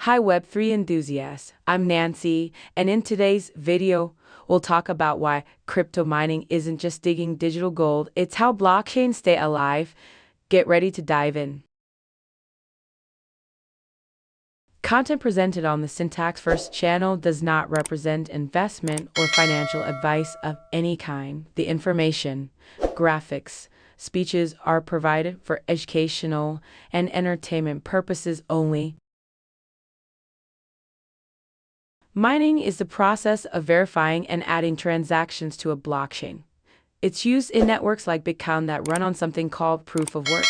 Hi Web3 enthusiasts, I'm Nancy, and in today's video, we'll talk about why crypto mining isn't just digging digital gold, it's how blockchains stay alive. Get ready to dive in. Content presented on the Syntaxverse channel does not represent investment or financial advice of any kind. The information, graphics, speeches are provided for educational and entertainment purposes only. Mining is the process of verifying and adding transactions to a blockchain. It's used in networks like Bitcoin that run on something called proof of work.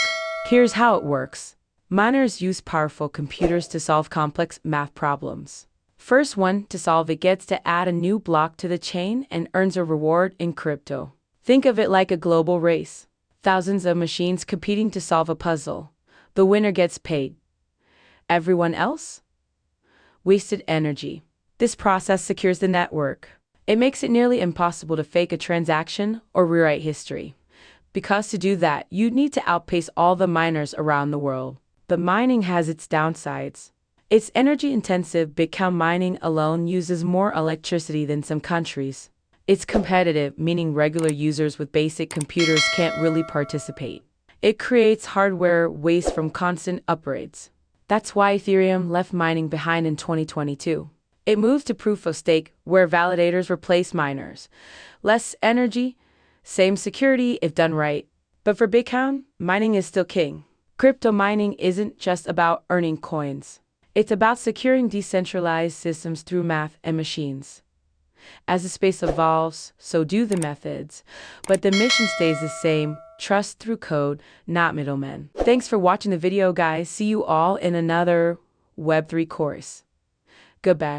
Here's how it works. Miners use powerful computers to solve complex math problems. First one to solve it gets to add a new block to the chain and earns a reward in crypto. Think of it like a global race. Thousands of machines competing to solve a puzzle. The winner gets paid. Everyone else? Wasted energy. This process secures the network. It makes it nearly impossible to fake a transaction or rewrite history. Because to do that, you'd need to outpace all the miners around the world. But mining has its downsides. It's energy-intensive. Bitcoin mining alone uses more electricity than some countries. It's competitive, meaning regular users with basic computers can't really participate. It creates hardware waste from constant upgrades. That's why Ethereum left mining behind in 2022. It moved to proof of stake, where validators replace miners. Less energy, same security if done right. But for Bitcoin, mining is still king. Crypto mining isn't just about earning coins. It's about securing decentralized systems through math and machines. As the space evolves, so do the methods. But the mission stays the same: trust through code, not middlemen. Thanks for watching the video, guys. See you all in another Web3 course. Goodbye.